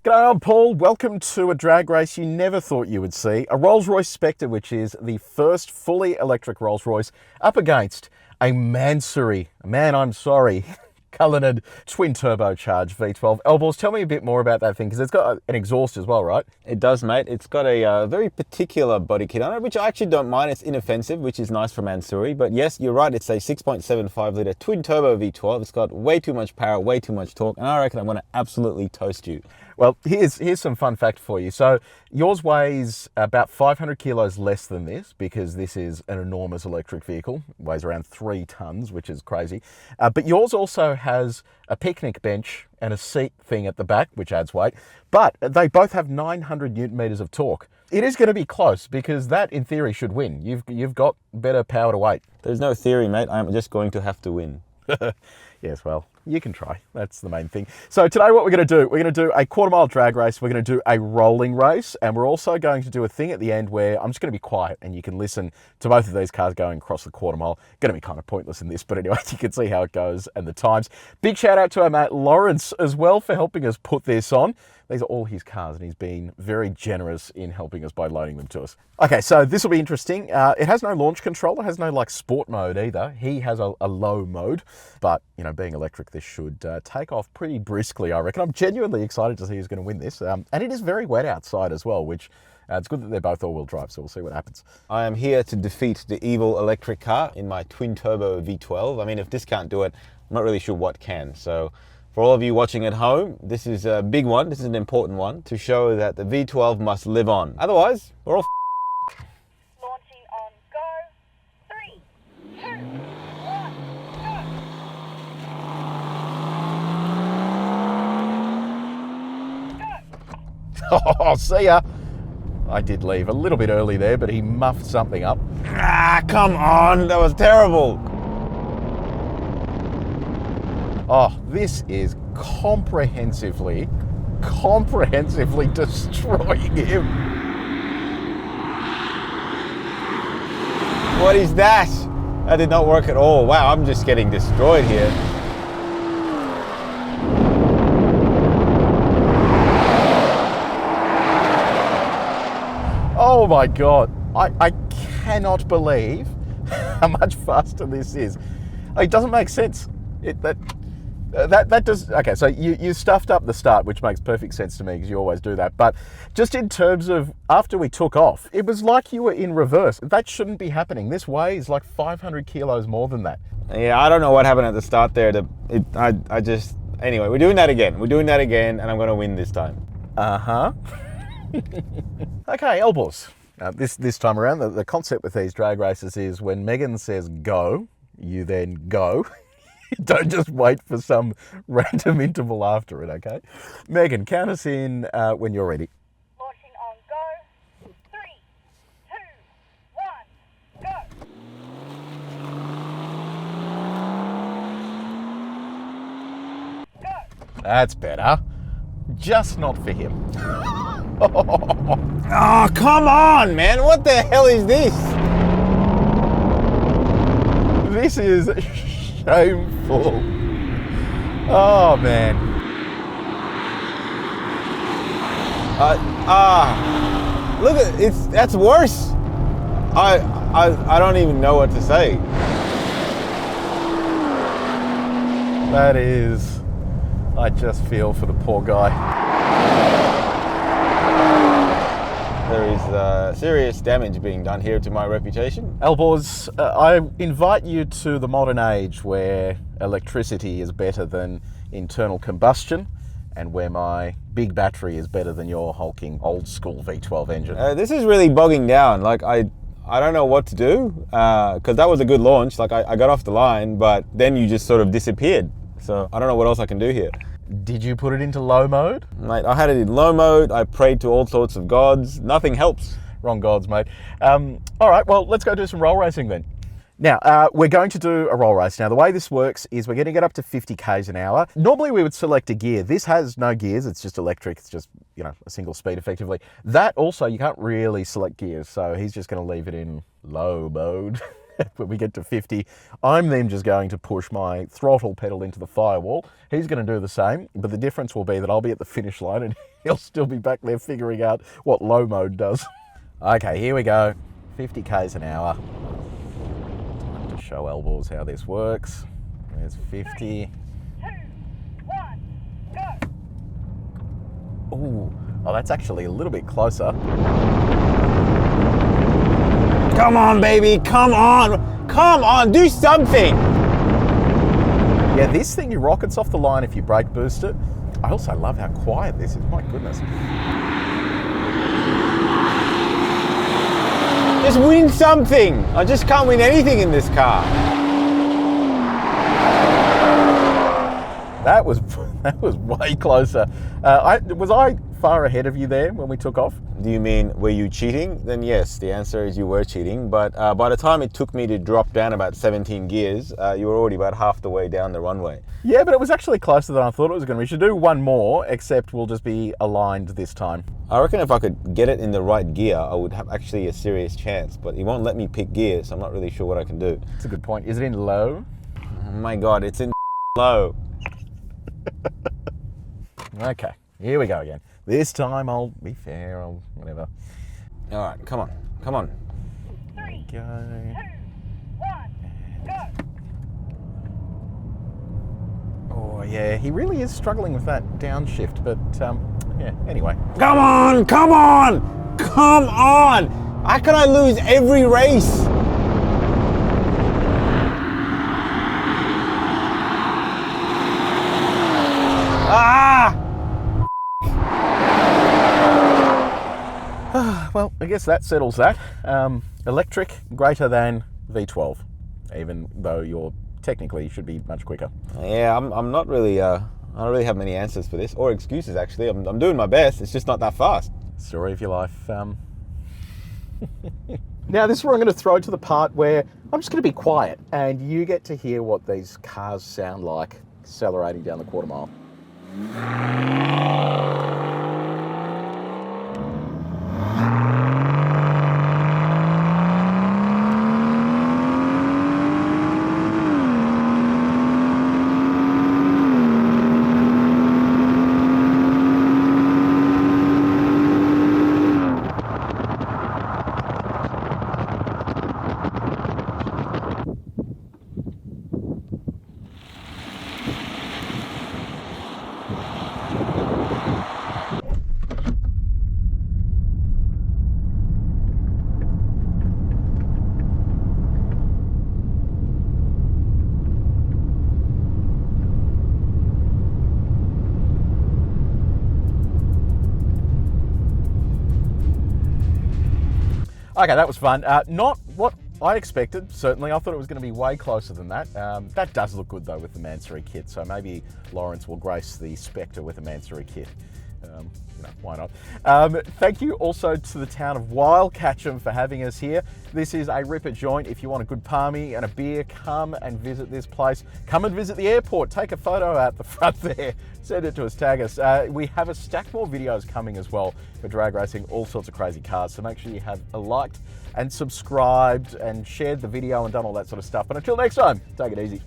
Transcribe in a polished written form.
G'day, I'm Paul. Welcome to a drag race you never thought you would see. A Rolls-Royce Spectre, which is the first fully electric Rolls-Royce, up against a Mansory, Cullinan twin turbocharged V12. Elbows, tell me a bit more about that thing, because it's got an exhaust as well, right? It does, mate. It's got a very particular body kit on it, which I actually don't mind. It's inoffensive, which is nice for Mansory. But yes, you're right. It's a 6.75 litre twin turbo V12. It's got way too much power, way too much torque, and I reckon I'm going to absolutely toast you. Well, here's some fun fact for you. So yours weighs about 500 kilos less than this, because this is an enormous electric vehicle. It weighs around 3 tons, which is crazy. But yours also has a picnic bench and a seat thing at the back, which adds weight. But they both have 900 Newton meters of torque. It is going to be close, because that, in theory, should win. You've got better power to weight. There's no theory, mate. I'm just going to have to win. Yes, well, you can try. That's the main thing. So today what we're going to do, we're going to do a quarter-mile drag race, we're going to do a rolling race, and we're also going to do a thing at the end where I'm just going to be quiet and you can listen to both of these cars going across the quarter mile. Going to be kind of pointless in this, but anyway, you can see how it goes and the times. Big shout out to our mate Lawrence as well for helping us put this on. These are all his cars, and he's been very generous in helping us by loaning them to us. Okay, so this will be interesting. It has no launch control. It has no like sport mode either. He has a low mode, but you know, being electric, this should take off pretty briskly, I reckon. I'm genuinely excited to see who's going to win this. And it is very wet outside as well, which it's good that they're both all-wheel drive, so we'll see what happens. I am here to defeat the evil electric car in my twin turbo V12. I mean, if this can't do it, I'm not really sure what can. So for all of you watching at home, this is a big one. This is an important one to show that the V12 must live on. Otherwise, we're all Launching on go. 3, 2, 1, go. Oh, see ya. I did leave a little bit early there, but he muffed something up. Ah, come on. That was terrible. Oh, this is comprehensively destroying him. What is that? That did not work at all. Wow, I'm just getting destroyed here. Oh my God. I cannot believe how much faster this is. It doesn't make sense. That does, okay, so you stuffed up the start, which makes perfect sense to me because you always do that. But just in terms of after we took off, it was like you were in reverse. That shouldn't be happening. This weighs like 500 kilos more than that. Yeah, I don't know what happened at the start there. Anyway, we're doing that again. And I'm going to win this time. Uh-huh. Okay, elbows. Now, this time around, the concept with these drag races is when Megan says go, you then go. Don't just wait for some random interval after it, okay? Megan, count us in when you're ready. Launching on go. 3, 2, 1, go. Go. That's better. Just not for him. Oh, come on, man. What the hell is this? This is shameful. Oh, man. Look at that's worse. I don't even know what to say. That is, I just feel for the poor guy. There is serious damage being done here to my reputation. Elbows, I invite you to the modern age where electricity is better than internal combustion and where my big battery is better than your hulking old school V12 engine. This is really bogging down. Like I don't know what to do because that was a good launch. Like I got off the line, but then you just sort of disappeared. So I don't know what else I can do here. Did you put it into low mode? Mate, I had it in low mode. I prayed to all sorts of gods. Nothing helps. Wrong gods, mate. All right, well, let's go do some roll racing then. Now, we're going to do a roll race. Now, the way this works is we're going to get up to 50 k's an hour. Normally, we would select a gear. This has no gears. It's just electric. It's just, you know, a single speed, effectively. That also, you can't really select gears, so he's just going to leave it in low mode. when we get to 50, I'm then just going to push my throttle pedal into the firewall. He's going to do the same, but the difference will be that I'll be at the finish line and he'll still be back there figuring out what low mode does. Okay, here we go. 50 k's an hour. Time to show elbows how this works. There's 50. 2, 1, go. Ooh, oh, that's actually a little bit closer. Come on, baby, come on. Come on, do something. Yeah, this thing rockets off the line if you brake boost it. I also love how quiet this is, my goodness. Just win something. I just can't win anything in this car. That was way closer. Was I far ahead of you there when we took off? Do you mean, were you cheating? Then yes, the answer is you were cheating. But by the time it took me to drop down about 17 gears, you were already about half the way down the runway. Yeah, but it was actually closer than I thought it was going to be. We should do one more, except we'll just be aligned this time. I reckon if I could get it in the right gear, I would have actually a serious chance. But it won't let me pick gear, so I'm not really sure what I can do. That's a good point. Is it in low? Oh my God, it's in low. Okay, here we go again. This time I'll be fair, I'll whatever. All right, come on, come on. 3, 2, Go. 1, go. Oh yeah, he really is struggling with that downshift, but yeah, anyway. Come on, come on, come on. How can I lose every race? Ah! Well, I guess that settles that. Electric greater than V12, even though you're technically should be much quicker. Yeah, I'm not really, I don't really have many answers for this, or excuses actually. I'm doing my best, it's just not that fast. Story of your life. Now this is where I'm going to throw to the part where I'm just going to be quiet and you get to hear what these cars sound like accelerating down the quarter mile. Okay, that was fun. Not what I expected, certainly. I thought it was going to be way closer than that. That does look good, though, with the Mansory kit. So maybe Lawrence will grace the Spectre with a Mansory kit. You know, why not? Thank you also to the town of Wildcatcham for having us here. This is a ripper joint. If you want a good palmy and a beer, come and visit this place. Come and visit the airport. Take a photo out the front there. Send it to us, tag us. We have a stack more videos coming as well for drag racing, all sorts of crazy cars. So make sure you have liked and subscribed and shared the video and done all that sort of stuff. But until next time, take it easy.